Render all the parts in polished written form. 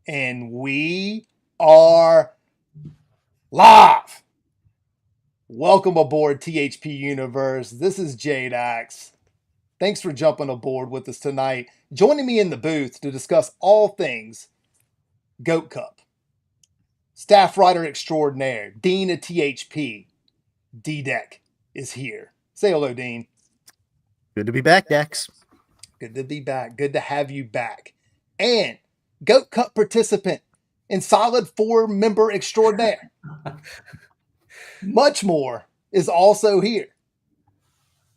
And we are live. Welcome aboard THP Universe. This is JDax. Thanks for jumping aboard with us tonight. Joining me in the booth to discuss all things Goat Cup. Staff writer extraordinaire, Dean of THP, JDax is here. Say hello, Dean. Good to be back, Dex. Good to be back. Good to have you back. And Goat Cup participant and solid 4-member extraordinaire. Much more is also here.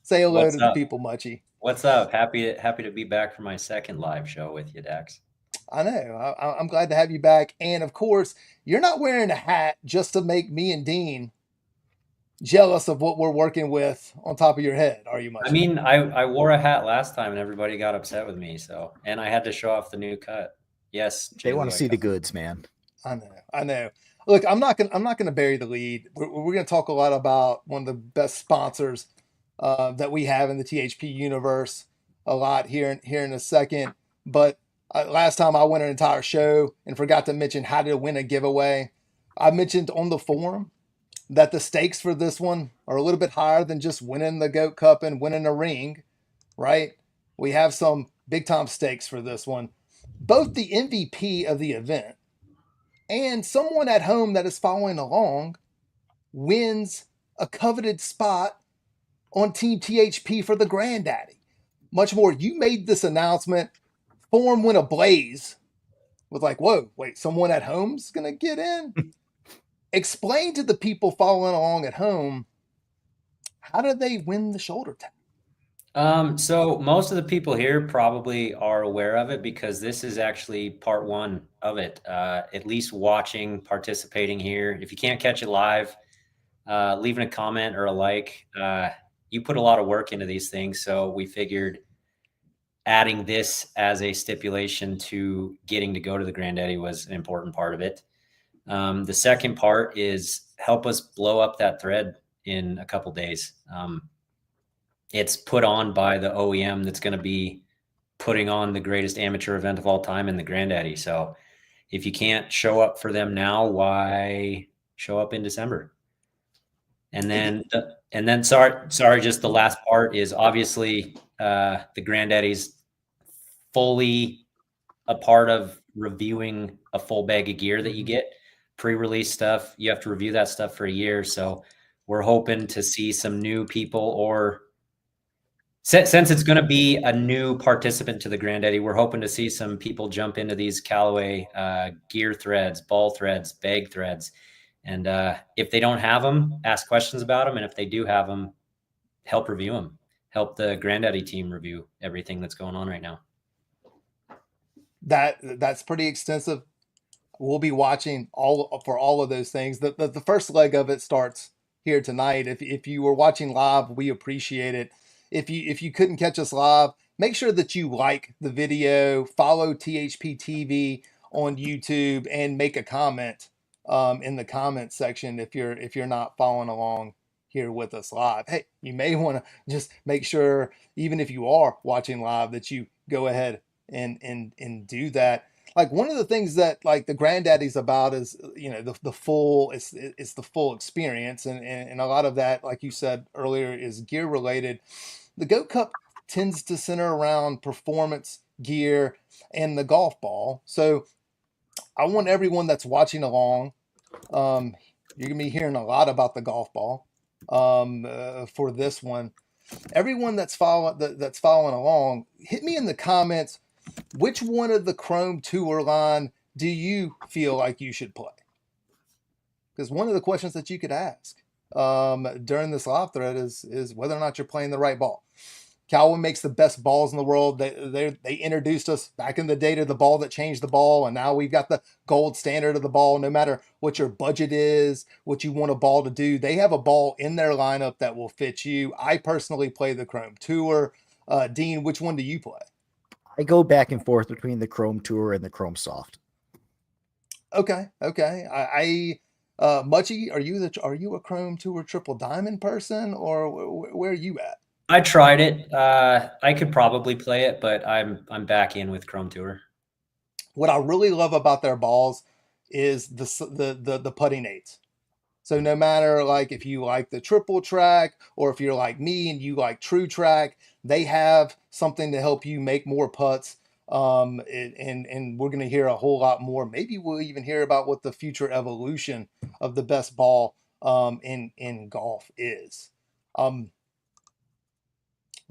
Say hello to the people, Muchie. What's up? Happy to be back for my second live show with you, Dax. I know. I'm glad to have you back. And of course, you're not wearing a hat just to make me and Dean jealous of what we're working with on top of your head, are you, Muchie? I mean, I wore a hat last time and everybody got upset with me. And I had to show off the new cut. Yes, they want to see the goods, man. I know. Look, I'm not gonna bury the lead. We're gonna talk a lot about one of the best sponsors that we have in the THP universe. A lot here in a second. But last time I went an entire show and forgot to mention how to win a giveaway. I mentioned on the forum that the stakes for this one are a little bit higher than just winning the Goat Cup and winning a ring, right? We have some big time stakes for this one. Both the MVP of the event and someone at home that is following along wins a coveted spot on Team THP for the Granddaddy. Much more. You made this announcement. Forum went ablaze with like, whoa, wait, someone at home's going to get in? Explain to the people following along at home, how did they win the shoulder tap? So most of the people here probably are aware of it because this is actually part one of it. At least watching, participating here. If you can't catch it live, leaving a comment or a like. You put a lot of work into these things, so we figured adding this as a stipulation to getting to go to the Granddaddy was an important part of it. The second part is help us blow up that thread in a couple days. It's put on by the OEM that's going to be putting on the greatest amateur event of all time in the Granddaddy. So if you can't show up for them now, why show up in December? And then sorry, just the last part is obviously the Granddaddy's fully a part of reviewing a full bag of gear that you get. Pre-release stuff, you have to review that stuff for a year. So we're hoping to see some new people, or since it's going to be a new participant to the Granddaddy, we're hoping to see some people jump into these Callaway gear threads, ball threads, bag threads. And if they don't have them, ask questions about them. And if they do have them, help review them. Help the Granddaddy team review everything that's going on right now. That's pretty extensive. We'll be watching all of those things. The first leg of it starts here tonight. If you were watching live, we appreciate it. If you couldn't catch us live, make sure that you like the video, follow THP TV on YouTube, and make a comment in the comment section if you're not following along here with us live. Hey, you may want to just make sure, even if you are watching live, that you go ahead and do that. Like, one of the things that like the Granddaddy's about is, you know, the full, it's the full experience, and a lot of that, like you said earlier, is gear related. The Goat Cup tends to center around performance gear and the golf ball. So I want everyone that's watching along, you're gonna be hearing a lot about the golf ball for this one. Everyone that's following along, hit me in the comments. Which one of the Chrome Tour line do you feel like you should play? Because one of the questions that you could ask during this live thread is whether or not you're playing the right ball. Callaway makes the best balls in the world. They introduced us back in the day to the ball that changed the ball, and now we've got the gold standard of the ball. No matter what your budget is, what you want a ball to do, they have a ball in their lineup that will fit you. I personally play the Chrome Tour. Dean, which one do you play? I go back and forth between the Chrome Tour and the Chrome Soft. Okay. Muchie, are you a Chrome Tour Triple Diamond person, or where are you at? I tried it. I could probably play it, but I'm back in with Chrome Tour. What I really love about their balls is the putting aids. So no matter like if you like the triple track or if you're like me and you like true track, they have something to help you make more putts. And we're going to hear a whole lot more. Maybe we'll even hear about what the future evolution of the best ball in golf is. Let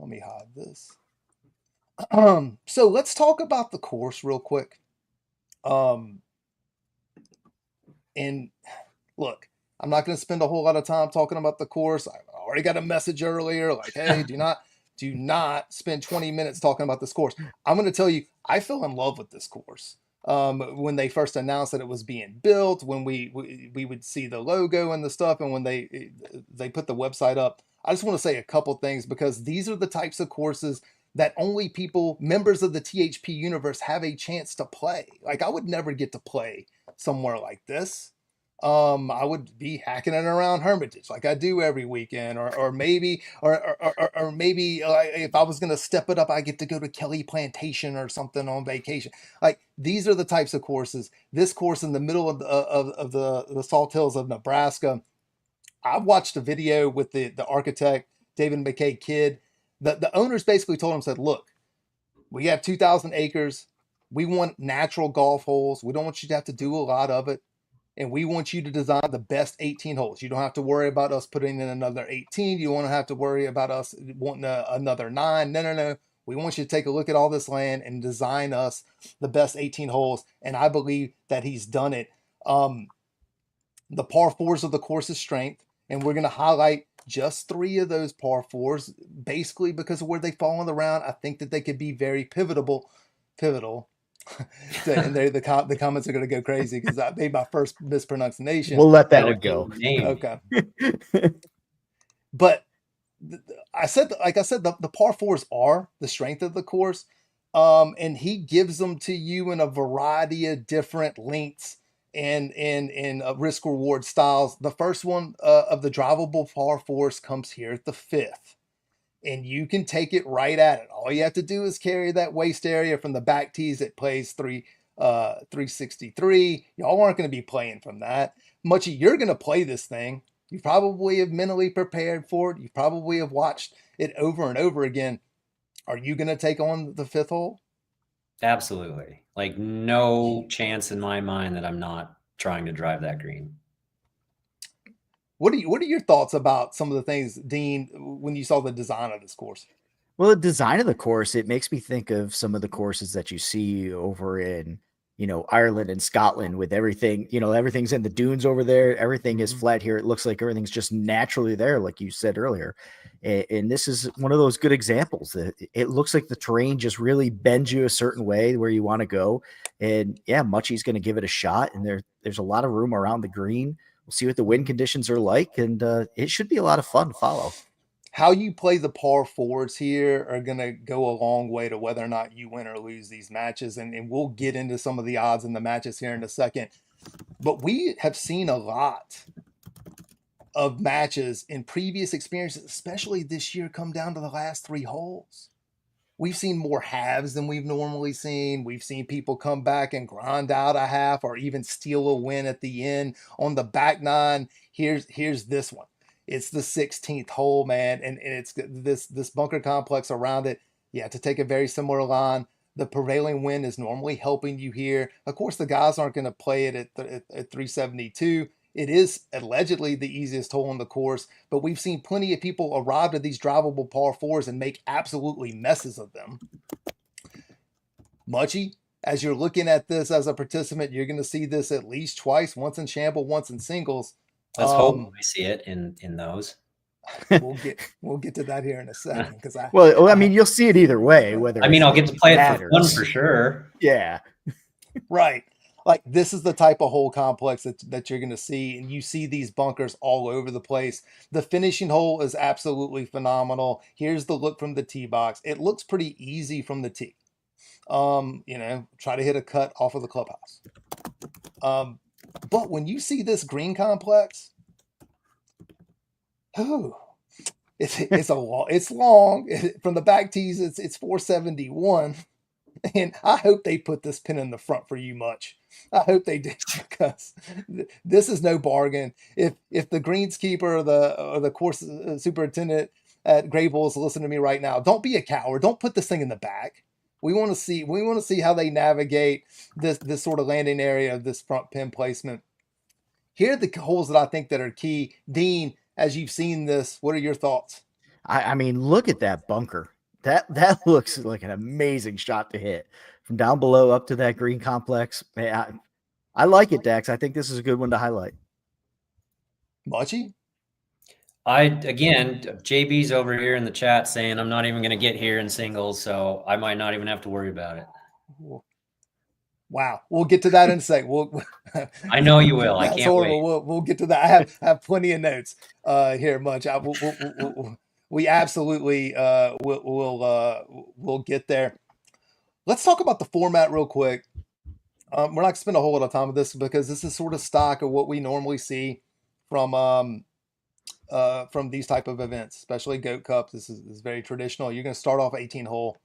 me hide this. So let's talk about the course real quick. And look, I'm not going to spend a whole lot of time talking about the course. I already got a message earlier like, hey, do not spend 20 minutes talking about this course. I'm going to tell you, I fell in love with this course. When they first announced that it was being built, when we would see the logo and the stuff, and when they put the website up, I just want to say a couple things, because these are the types of courses that only members of the THP universe have a chance to play. Like, I would never get to play somewhere like this. I would be hacking it around Hermitage like I do every weekend, or maybe if I was going to step it up, I get to go to Kelly Plantation or something on vacation. Like, these are the types of courses. This course in the middle of the Salt Hills of Nebraska. I watched a video with the architect, David McKay Kidd. The owners basically told him, said, look, we have 2,000 acres. We want natural golf holes. We don't want you to have to do a lot of it. And we want you to design the best 18 holes. You don't have to worry about us putting in another 18. You don't have to worry about us wanting another 9. No. We want you to take a look at all this land and design us the best 18 holes. And I believe that he's done it. The par 4s of the course's strength. And we're going to highlight just 3 of those par 4s, basically because of where they fall in the round. I think that they could be very pivotal. And the comments are going to go crazy because I made my first mispronunciation. We'll let that one go. Okay. But I said the par 4s are the strength of the course. And he gives them to you in a variety of different lengths and risk reward styles. The first one of the drivable par 4s comes here at the 5th. And you can take it right at it. All you have to do is carry that waist area from the back tees that plays 363. Y'all aren't going to be playing from that. Much you're going to play this thing. You probably have mentally prepared for it. You probably have watched it over and over again. Are you going to take on the 5th hole? Absolutely. Like, no chance in my mind that I'm not trying to drive that green. What are your thoughts about some of the things, Dean, when you saw the design of this course? Well, the design of the course, it makes me think of some of the courses that you see over in, Ireland and Scotland, with everything, everything's in the dunes over there. Everything is flat here. It looks like everything's just naturally there, like you said earlier. And this is one of those good examples that it looks like the terrain just really bends you a certain way where you want to go. And yeah, Muchie's going to give it a shot. And there's a lot of room around the green. We'll see what the wind conditions are like, and it should be a lot of fun to follow. How you play the par 4s here are going to go a long way to whether or not you win or lose these matches, and we'll get into some of the odds in the matches here in a second. But we have seen a lot of matches in previous experiences, especially this year, come down to the last 3 holes. We've seen more halves than we've normally seen. We've seen people come back and grind out a half or even steal a win at the end on the back 9. Here's this one. It's the 16th hole, man, and it's this bunker complex around it. You have to take a very similar line. The prevailing wind is normally helping you here. Of course, the guys aren't going to play it at 372. It is allegedly the easiest hole on the course, but we've seen plenty of people arrive at these drivable par 4s and make absolutely messes of them. Muchie, as you're looking at this as a participant, you're going to see this at least twice, once in Shamble, once in singles. Let's hope we see it in those. We'll get to that here in a second, because you'll see it either way. Whether I'll get to play it for fun for sure. Yeah, right. Like, this is the type of hole complex that you're going to see, and you see these bunkers all over the place. The finishing hole is absolutely phenomenal. Here's the look from the tee box. It looks pretty easy from the tee. Try to hit a cut off of the clubhouse. But when you see this green complex, it's long. From the back tees, it's 471. And I hope they put this pin in the front for you much. I hope they do, because this is no bargain. If the greenskeeper or the course superintendent at Grable is listening to me right now, don't be a coward. Don't put this thing in the back. We want to see how they navigate this sort of landing area of this front pin placement. Here are the holes that I think that are key. Dean, as you've seen this, what are your thoughts? I mean, look at that bunker. That looks like an amazing shot to hit from down below up to that green complex. Man, I like it, Dax. I think this is a good one to highlight. Muchie? Again, JB's over here in the chat saying I'm not even going to get here in singles, so I might not even have to worry about it. Wow, we'll get to that in a second. I know you will. I That's can't horrible. wait. We'll get to that. I have plenty of notes here, Munch. We absolutely we'll get there. Let's talk about the format real quick. We're not going to spend a whole lot of time with this because this is sort of stock of what we normally see from these type of events, especially Goat Cup. This is very traditional. You're going to start off 18-hole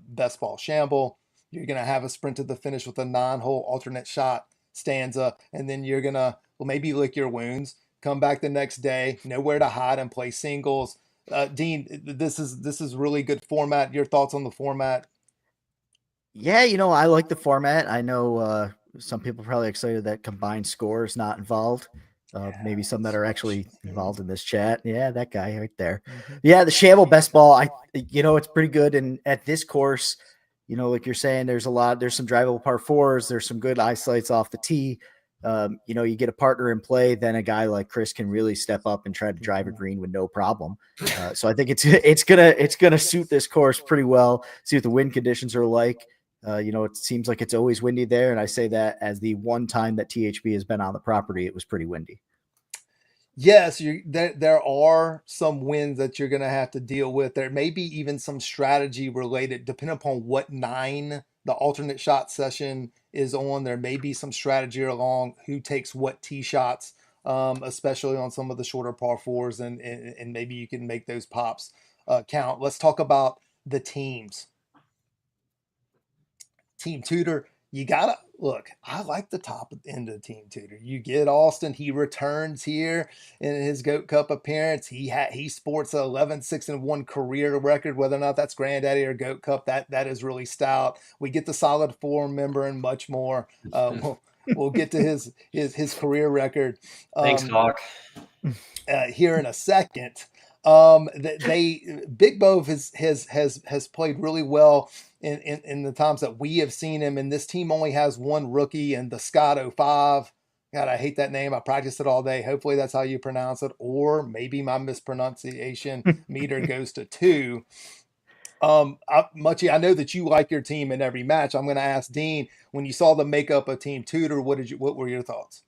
best ball shamble. You're going to have a sprint to the finish with a 9-hole alternate shot stanza, and then you're going to maybe lick your wounds, come back the next day, know where to hide and play singles. Dean, this is really good format. Your thoughts on the format? Yeah, I like the format. I know some people are probably excited that combined score is not involved. Maybe some that are actually involved in this chat. Yeah, that guy right there. Mm-hmm. Yeah, the shamble best ball. It's pretty good. And at this course, like you're saying, there's some drivable par fours. There's some good eyesights off the tee. You get a partner in play, then a guy like Chris can really step up and try to drive a green with no problem. So I think it's gonna suit this course pretty well. See what the wind conditions are like. It seems like it's always windy there, and I say that as the one time that THP has been on the property, it was pretty windy. Yes, there are some winds that you're going to have to deal with. There may be even some strategy related, depending upon what 9 the alternate shot session is on. There may be some strategy along who takes what tee shots, especially on some of the shorter par fours, and maybe you can make those pops count. Let's talk about the teams. Team Tutor, you gotta look. I like the top end of Team Tutor. You get Austin. He returns here in his Goat Cup appearance. He sports an 11-6-1 career record. Whether or not that's Granddaddy or Goat Cup, that is really stout. We get the solid 4 member and much more. We'll get to his career record. Thanks, Hawk. Here in a second. Big Bove has played really well in the times that we have seen him, and this team only has one rookie, and the Scott 05. God, I hate that name. I practiced it all day. Hopefully that's how you pronounce it, or maybe my mispronunciation meter goes to 2. Muchie, I know that you like your team in every match. I'm going to ask Dean, when you saw the makeup of Team Tutor, what were your thoughts?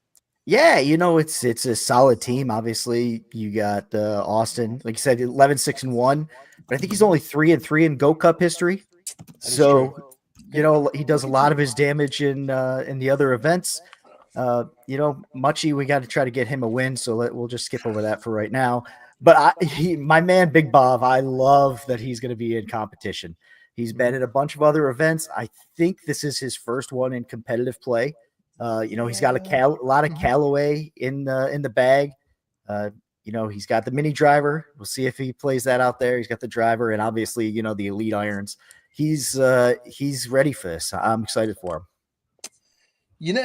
Yeah, it's a solid team. Obviously, you got Austin, like you said, 11-6-1, but I think he's only 3-3 in Goat Cup history. So, he does a lot of his damage in the other events. Muchie, we got to try to get him a win, so we'll just skip over that for right now. But my man, Big Bob, I love that he's going to be in competition. He's been in a bunch of other events. I think this is his first one in competitive play. He's got a lot of Callaway in the bag. He's got the mini driver. We'll see if he plays that out there. He's got the driver, and obviously, the elite irons. He's ready for this. I'm excited for him.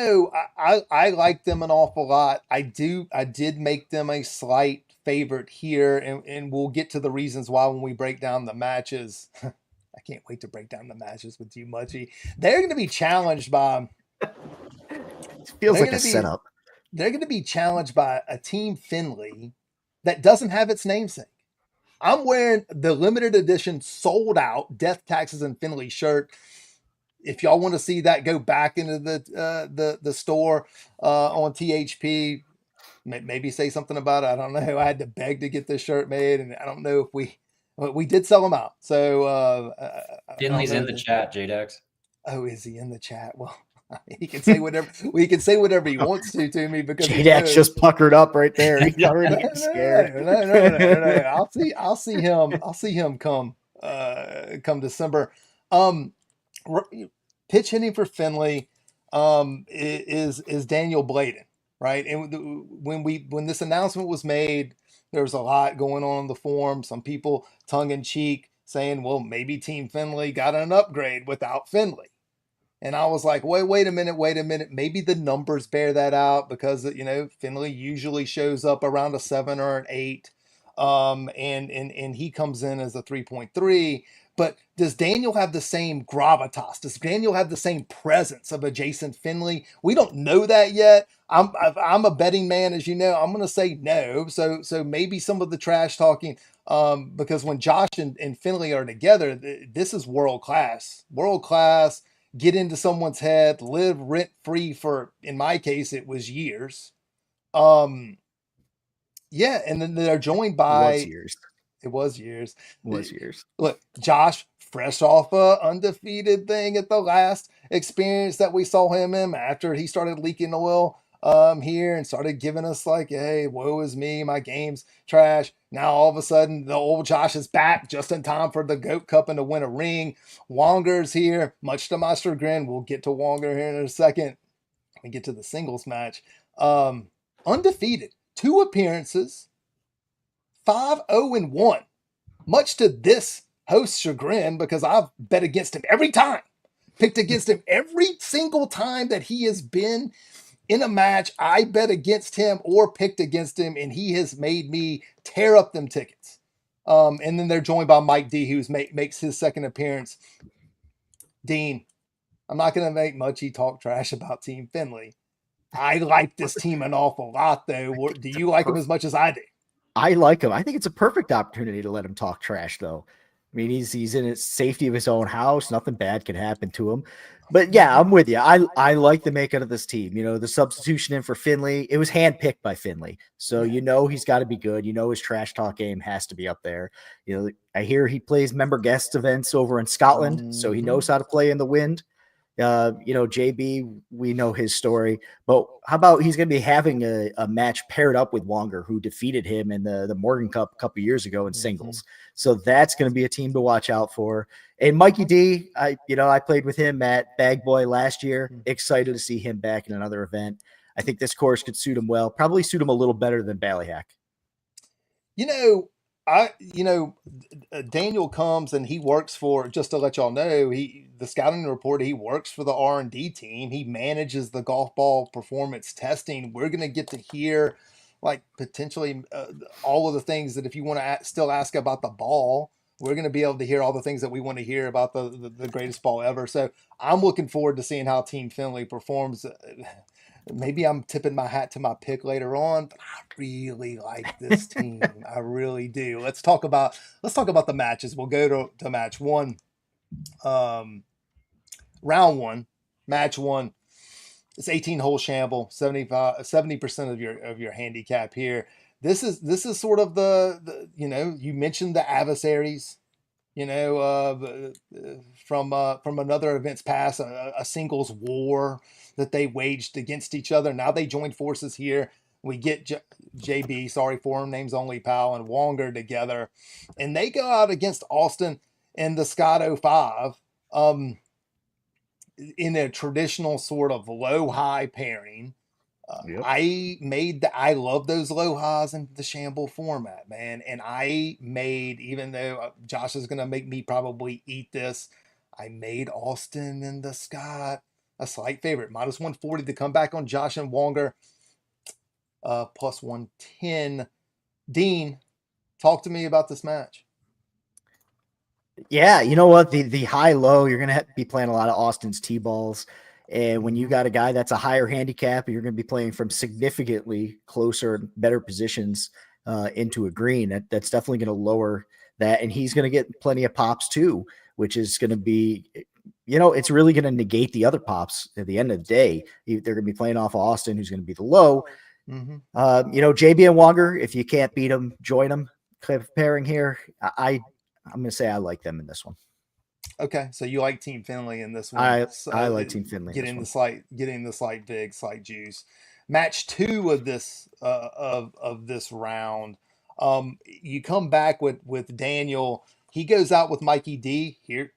I like them an awful lot. I did make them a slight favorite here, and we'll get to the reasons why when we break down the matches. I can't wait to break down the matches with you, Muchie. They're going to be challenged by. It feels like a setup. They're going to be challenged by a Team Finley that doesn't have its namesake. I'm wearing the limited edition sold out Death, Taxes, and Finley shirt. If y'all want to see that, go back into the store on THP. Maybe say something about it. I don't know. I had to beg to get this shirt made, and I don't know if we did sell them out. So Finley's in the chat, JDax. Oh, is he in the chat? Well, he can say whatever. We can say whatever he wants to me because JDax just puckered up right there. He's already getting scared. No. I'll see him come December. pitch hitting for Finley is Daniel Bladen, right? And when this announcement was made, there was a lot going on in the forum. Some people tongue in cheek saying, "Well, maybe Team Finley got an upgrade without Finley." And I was like, wait a minute. Maybe the numbers bear that out because, Finley usually shows up around a 7 or an 8. And he comes in as a 3.3. But does Daniel have the same gravitas? Does Daniel have the same presence of a Jason Finley? We don't know that yet. I'm a betting man, as you know. I'm going to say no. So maybe some of the trash talking, because when Josh and Finley are together, this is world class. Get into someone's head, live rent free for, in my case, it was years. Yeah, and then they're joined by It was years. Look, Josh, fresh off a undefeated thing at the last experience that we saw him in after he started leaking oil here and started giving us like, hey, woe is me, my game's trash. Now all of a sudden the old Josh is back just in time for the GOAT Cup and to win a ring. Wonger's here, much to my chagrin. We'll get to Wonger here in a second. We get to the singles match. Undefeated, 2 appearances, 5-0-1. Much to this host's chagrin, because I've bet against him every time, picked against him every single time that he has been in a match. I bet against him or picked against him, and he has made me tear up them tickets. And then they're joined by Mike D, who makes his second appearance. Dean, I'm not going to make Muchie talk trash about Team Finley. I like this team an awful lot, though. Do you like him as much as I do? I like him. I think it's a perfect opportunity to let him talk trash, though. I mean, he's in the safety of his own house. Nothing bad can happen to him. But yeah, I'm with you. I like the makeup of this team. The substitution in for Finley, it was handpicked by Finley. So he's got to be good. His trash talk game has to be up there. I hear he plays member guest events over in Scotland, so he knows how to play in the wind. JB, we know his story, but how about he's going to be having a match paired up with Wonger, who defeated him in the Morgan Cup a couple years ago in singles. So that's going to be a team to watch out for. And Mikey D, I played with him at Bag Boy last year. Excited to see him back in another event. I think this course could suit him well, probably suit him a little better than Ballyhack. Daniel comes and he works for, just to let y'all know, the scouting report, he works for the R&D team. He manages the golf ball performance testing. We're going to get to hear like potentially all of the things that if you want to still ask about the ball, we're going to be able to hear all the things that we want to hear about the greatest ball ever. So I'm looking forward to seeing how Team Finley performs. Maybe I'm tipping my hat to my pick later on, but I really like this team. I really do. Let's talk about the matches. We'll go to match 1. Round 1, match 1. It's 18-hole shamble, 70% of your handicap here. This is sort of the you mentioned the adversaries, from another event's past, a singles war that they waged against each other. Now they joined forces here. We get JB, sorry for him, names only pal, and Wonger together, and they go out against Austin and the Scott 05 in a traditional sort of low-high pairing. I love those low highs in the shamble format, man. And I made, even though Josh is going to make me probably eat this, I made Austin and the Scott a slight favorite. Minus 140 to come back on Josh and Wonger. Plus 110. Dean, talk to me about this match. Yeah, you know what? The high-low, you're going to be playing a lot of Austin's T-balls. And when you got a guy that's a higher handicap, you're going to be playing from significantly closer, better positions into a green. That's definitely going to lower that. And he's going to get plenty of pops too, which is going to be, it's really going to negate the other pops at the end of the day. They're going to be playing off Austin, who's going to be the low. JB and Wonger, if you can't beat them, join them. Pairing here, I'm going to say I like them in this one. Okay, so you like Team Finley in this one. I like Team Finley. Getting the slight juice. Match 2 of this of this round. You come back with Daniel. He goes out with Mikey D here.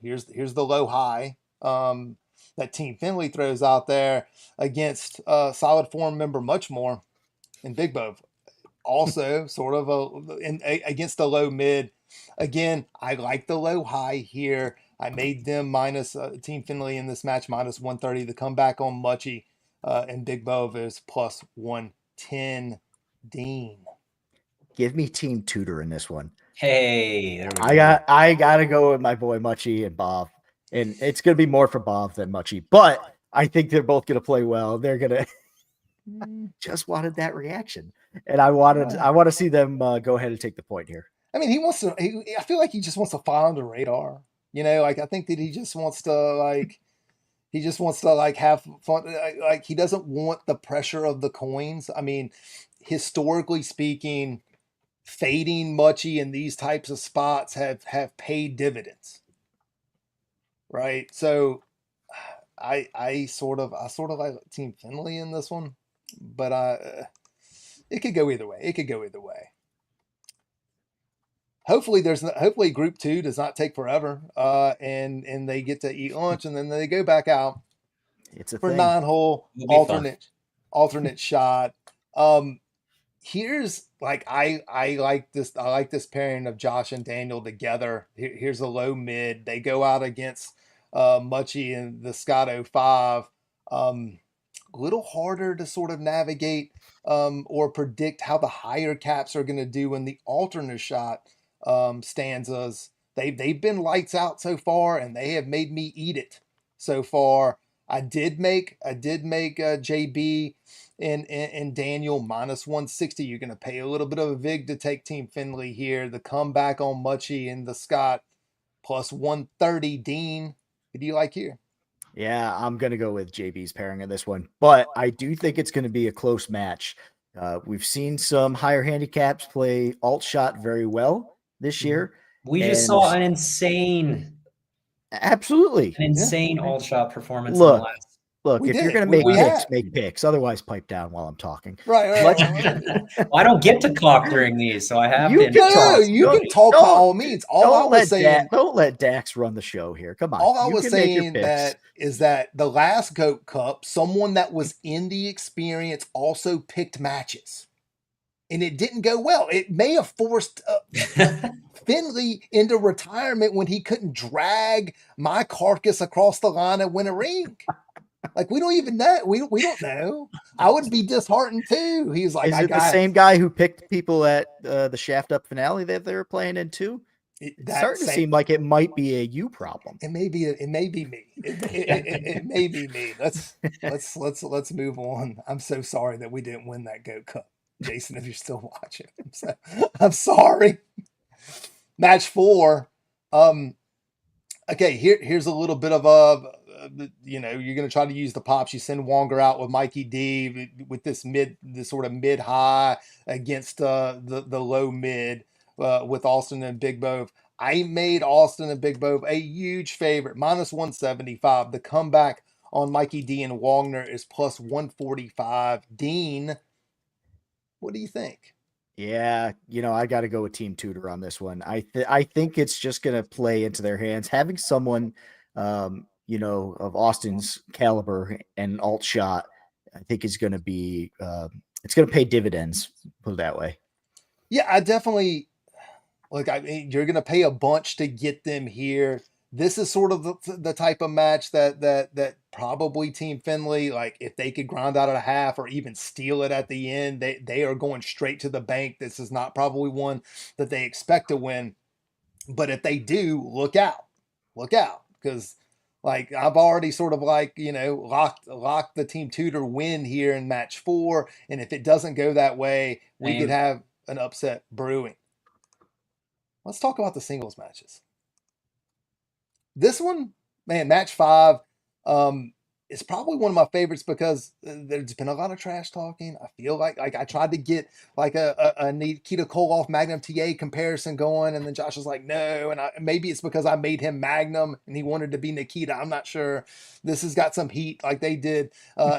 here's the low high that Team Finley throws out there against solid form member much more and Big Bove. Also, sort of against the low mid. Again, I like the low high here. I made them minus Team Finley in this match minus 130. The comeback on Muchie and Big Bove is plus 110. Dean, Give me Team Tutor in this one. Hey, there we go. I gotta go with my boy Muchie and Bob, and it's gonna be more for Bob than Muchie, but I think they're both gonna play well. They're gonna just wanted that reaction, and I want to see them go ahead and take the point here. I mean, he wants to. I feel like he just wants to fly on the radar. Like I think that he just wants to have fun. Like he doesn't want the pressure of the coins. I mean, historically speaking, fading Muchie in these types of spots have paid dividends, right? So I sort of like Team Finley in this one, but it could go either way. Hopefully Group 2 does not take forever, and they get to eat lunch and then they go back out. It's a for thing. 9-hole alternate shot. Here's like I like this pairing of Josh and Daniel together. Here's a low mid. They go out against Muchie and the Scott 05. A little harder to sort of navigate or predict how the higher caps are going to do in the alternate shot stanzas. They've been lights out so far, and they have made me eat it so far. I did make JB and Daniel minus 160. You're going to pay a little bit of a vig to take Team Finley here. The comeback on Muchie and the Scott plus 130. Dean, who do you like here? Yeah, I'm going to go with JB's pairing in this one, but I do think it's going to be a close match. We've seen some higher handicaps play alt shot very well this year. We just saw an insane alt shot performance. Look, if you're going to make picks, make picks. Otherwise, pipe down while I'm talking. Right. Well, I don't get to talk during these, so I have to. You can talk by all means. Don't let Dax run the show here. Come on. All I was saying is that the last Goat Cup, someone that was in the experience also picked matches, and it didn't go well. It may have forced Finley into retirement when he couldn't drag my carcass across the line and win a ring. Like, we don't even know. We don't know. I would be disheartened too. He's like, is it the same guy who picked people at the Shaft Up finale that they were playing in too? It's starting to seem like it might be a you problem. It may be me. It may be me. Let's move on. I'm so sorry that we didn't win that Goat Cup, Jason. If you're still watching, I'm sorry. Match 4. Okay, here's a little bit of you're going to try to use the pops. You send Wonger out with Mikey D with this sort of mid high against the low mid with Austin and Big Bove. I made Austin and Big Bove a huge favorite, minus 175. The comeback on Mikey D and Wagner is plus 145. Dean, what do you think? Yeah, I got to go with Team Tutor on this one. I think it's just going to play into their hands. Having someone, of Austin's caliber and alt shot, I think is going to be, it's going to pay dividends, put it that way. Yeah, I definitely, you're going to pay a bunch to get them here. This is sort of the type of match that probably Team Finley, like if they could grind out at a half or even steal it at the end, they are going straight to the bank. This is not probably one that they expect to win. But if they do, look out. Because I've already sort of locked the Team Tutor win here in match 4. And if it doesn't go that way, we could have an upset brewing. Let's talk about the singles matches. This one, man, match 5, is probably one of my favorites because there's been a lot of trash talking. I feel like I tried to get a Nikita Koloff Magnum TA comparison going, and then Josh was like, no, and maybe it's because I made him Magnum and he wanted to be Nikita. I'm not sure. This has got some heat like they did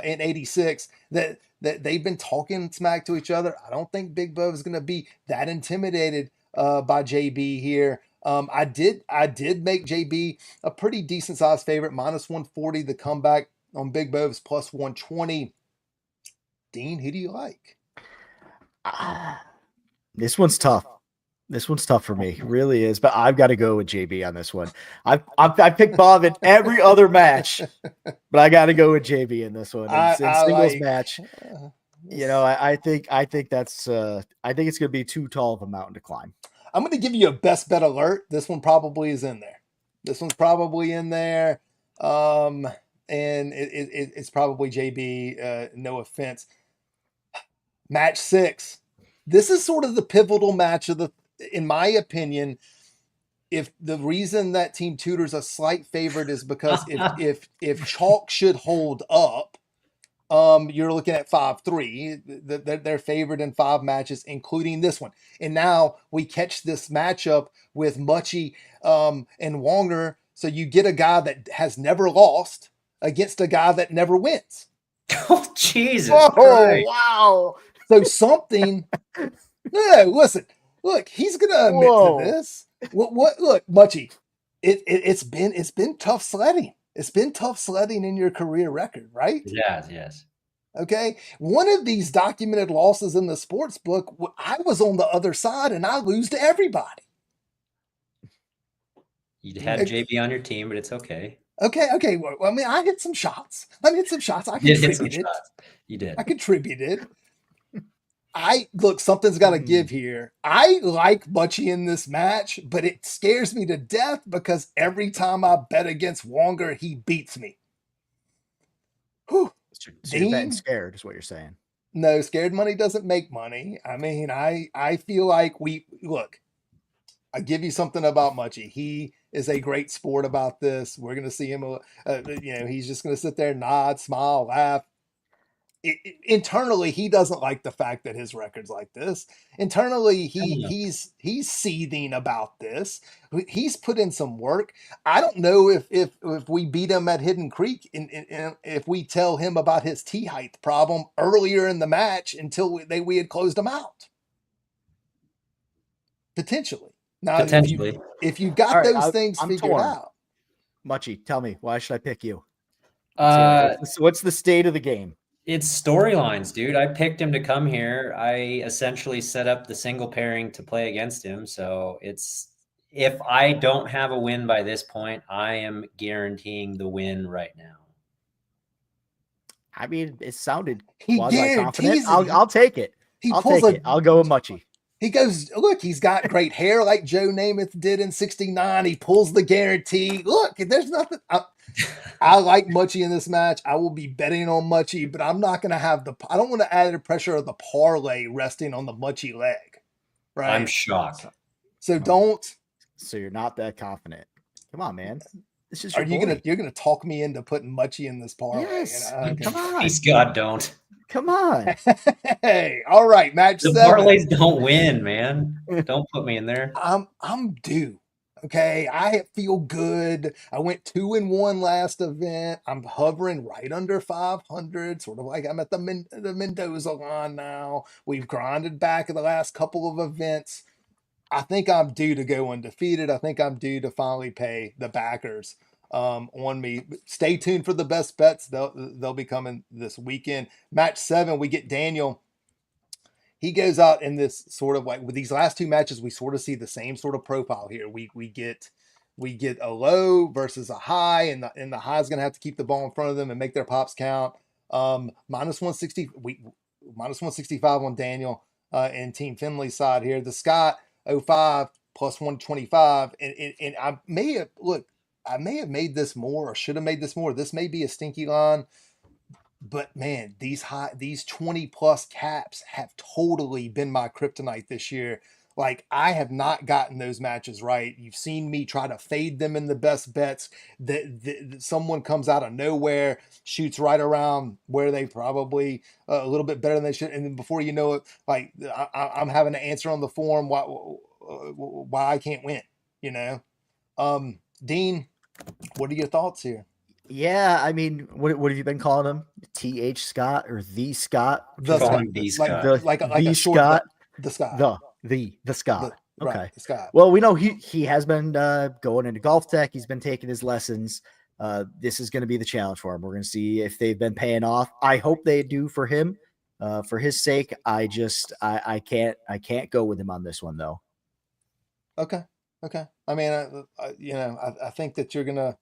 in '86 that they've been talking smack to each other. I don't think Big Bove is going to be that intimidated by JB here. I did make JB a pretty decent sized favorite, -140. The comeback on Big Bo is +120. Dean, who do you like? This one's tough. This one's tough for me. It really is. But I've got to go with JB on this one. I picked Bob in every other match, but I got to go with JB in this one. In singles match, you know, I think that's I think it's going to be too tall of a mountain to climb. I'm going to give you a best bet alert. This one probably is in there. This one's probably in there. And it's probably JB. No offense. Match 6. This is sort of the pivotal match of in my opinion. If the reason that Team Tutor's a slight favorite is because if chalk should hold up, you're looking at 5-3. They're favored in 5 matches, including this one. And now we catch this matchup with Muchie and Wonger. So you get a guy that has never lost against a guy that never wins. Oh, Jesus. Oh, wow. So something. No, listen. Look, he's gonna admit to this. What? Look, Muchie. It's been tough sledding. It's been tough sledding in your career record, right? Yes. Okay. One of these documented losses in the sports book, I was on the other side and I lose to everybody. You had JB on your team, but it's okay. Okay. Well, I mean, I hit some shots. I contributed. You did. I contributed. Look, something's got to give here. I like Muchie in this match, but it scares me to death because every time I bet against Wonger, he beats me. Whew. So you're betting scared is what you're saying. No, scared money doesn't make money. I mean, I feel like look, I give you something about Muchie. He is a great sport about this. We're going to see him, he's just going to sit there, nod, smile, laugh. Internally, he doesn't like the fact that his record's like this. Internally, he's seething about this. He's put in some work. I don't know if we beat him at Hidden Creek and if we tell him about his tee height problem earlier in the match until we had closed him out. Potentially. Now, if you got those things figured out. Muchie, tell me, why should I pick you? What's the state of the game? It's storylines, dude. I picked him to come here. I essentially set up the single pairing to play against him. So if I don't have a win by this point, I am guaranteeing the win right now. I mean, it sounded quasi-confident. I'll take it. I'll go with Muchie. He goes, look, he's got great hair like Joe Namath did in 69. He pulls the guarantee. Look, there's nothing. I like Muchie in this match. I will be betting on Muchie, but I'm not going to have I don't want to add the pressure of the parlay resting on the Muchie leg. Right. I'm shocked. So don't. So you're not that confident. Come on, man. This is you're gonna talk me into putting Muchie in this parlay? Yes. Come on. Please God, don't. Come on. Hey, all right, match 7. The parlays don't win, man. Don't put me in there. I'm due. Okay, I feel good. I went 2-1 last event. I'm hovering right under 500, sort of like I'm at the Mendoza line now. We've grinded back in the last couple of events. I think I'm due to go undefeated. I think I'm due to finally pay the backers on me. Stay tuned for the best bets. They'll be coming this weekend. Match 7, we get Daniel. He goes out in this sort of like with these last 2 matches, we sort of see the same sort of profile here. We get a low versus a high, and the high is going to have to keep the ball in front of them and make their pops count. -160, -165 on Daniel and Team Finley's side here. The Scott 05 +125, and I may have made this more or should have made this more. This may be a stinky line. But man, these 20 plus caps have totally been my kryptonite this year. Like, I have not gotten those matches right. You've seen me try to fade them in the best bets. Someone comes out of nowhere, shoots right around where they probably a little bit better than they should, and then before you know it, like I'm having to answer on the form why I can't win. Dean, what are your thoughts here? Yeah, I mean, what have you been calling him? TH Scott or the Scott? The Scott. Like a short, Scott. the Scott. The Scott. Okay. Right, Scott. Well, we know he has been going into Golf Tech. He's been taking his lessons. This is going to be the challenge for him. We're going to see if they've been paying off. I hope they do for him. For his sake, I can't go with him on this one though. Okay. I mean, I think that you're gonna.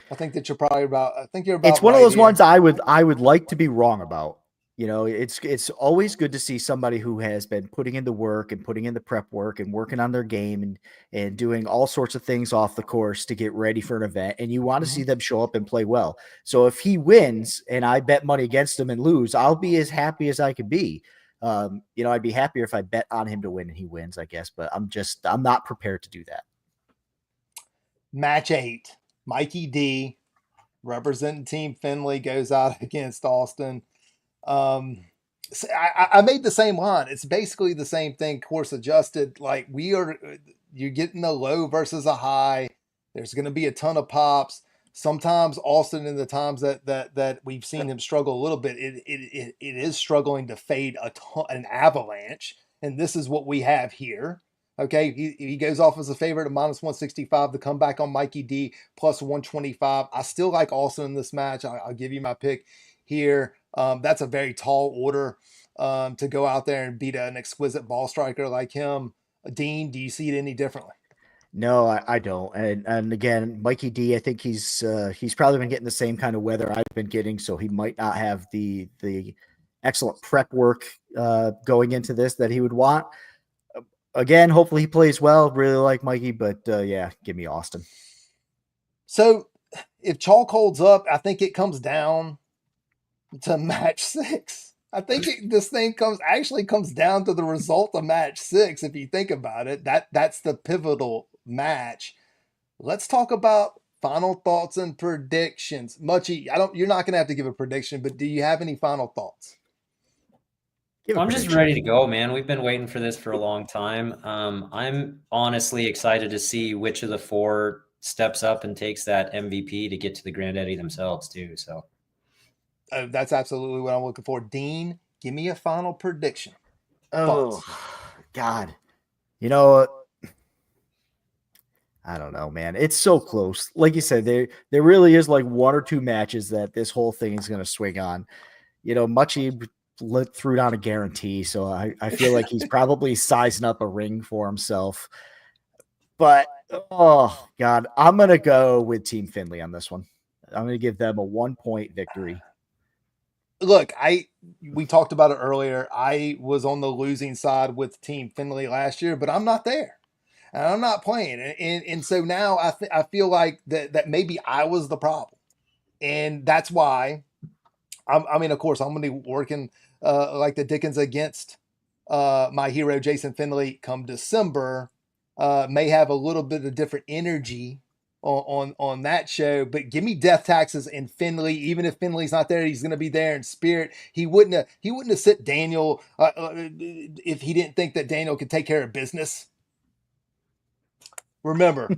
I think that you're probably about. I think you're about. It's one of right those here. ones I would like to be wrong about. You know, it's always good to see somebody who has been putting in the work and putting in the prep work and working on their game and doing all sorts of things off the course to get ready for an event. And you want to see them show up and play well. So if he wins and I bet money against him and lose, I'll be as happy as I could be. I'd be happier if I bet on him to win and he wins, I guess, but I'm not prepared to do that. Match 8, Mikey D, representing Team Finley, goes out against Austin. I made the same line. It's basically the same thing, course adjusted. Like you're getting a low versus a high. There's going to be a ton of pops. Sometimes Austin, in the times that we've seen him struggle a little bit, it is struggling to fade an avalanche, and this is what we have here. Okay, he goes off as a favorite at -165. The comeback on Mikey D +125. I still like Austin in this match. I'll give you my pick here. That's a very tall order to go out there and beat an exquisite ball striker like him. Dean, do you see it any differently? No, I don't. And again, Mikey D, I think he's probably been getting the same kind of weather I've been getting, so he might not have the excellent prep work going into this that he would want. Again, hopefully he plays well. Really like Mikey, but yeah, give me Austin. So if chalk holds up, I think it comes down to match 6. I think this thing comes down to the result of match 6. If you think about it, that's the pivotal match. Let's talk about final thoughts and predictions. Muchie, you're not going to have to give a prediction, but do you have any final thoughts? I'm just ready to go, man. We've been waiting for this for a long time. I'm honestly excited to see which of the 4 steps up and takes that MVP to get to the Granddaddy themselves too. So that's absolutely what I'm looking for. Dean, give me a final prediction. Oh, God. I don't know, man. It's so close. Like you said, there really is like 1 or 2 matches that this whole thing is going to swing on. Muchie threw down a guarantee, so I feel like he's probably sizing up a ring for himself. But, oh, God, I'm going to go with Team Finley on this one. I'm going to give them a 1-point victory. Look, we talked about it earlier. I was on the losing side with Team Finley last year, but I'm not there. And I'm not playing. And so now I feel like that maybe I was the problem. And that's why, I mean, of course, I'm going to be working like the Dickens against my hero, Jason Finley, come December. May have a little bit of different energy on that show, but give me Death Taxes and Finley. Even if Finley's not there, he's going to be there in spirit. He wouldn't have sit Daniel if he didn't think that Daniel could take care of business. Remember,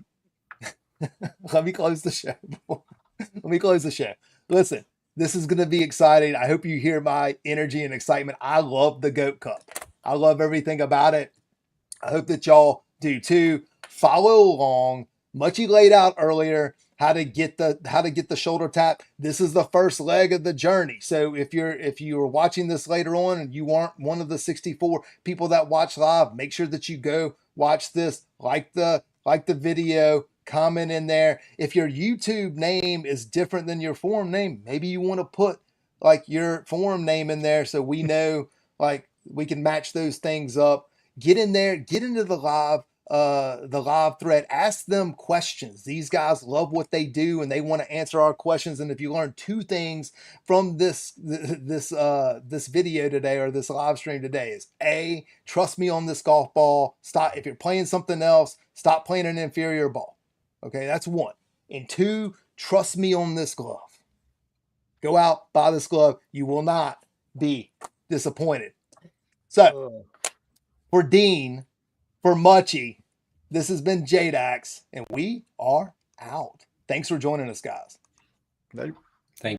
let me close the show. Let me close the show. Listen, this is going to be exciting. I hope you hear my energy and excitement. I love the Goat Cup. I love everything about it. I hope that y'all do too. Follow along. Muchie laid out earlier how to get the shoulder tap. This is the first leg of the journey. So if you're watching this later on and you aren't one of the 64 people that watch live, make sure that you go watch this, like the video, comment in there. If your YouTube name is different than your forum name, maybe you want to put like your forum name in there so we know, like, we can match those things up. Get in there, get into the live thread, ask them questions. These guys love what they do and they want to answer our questions. And if you learn 2 things from this video today, or this live stream today, is A, trust me on this golf ball. Stop. If you're playing something else, stop playing an inferior ball. Okay, that's 1. And 2, trust me on this glove. Go out, buy this glove. You will not be disappointed. So for Dean, for Muchie, this has been JDax, and we are out. Thanks for joining us, guys. Later.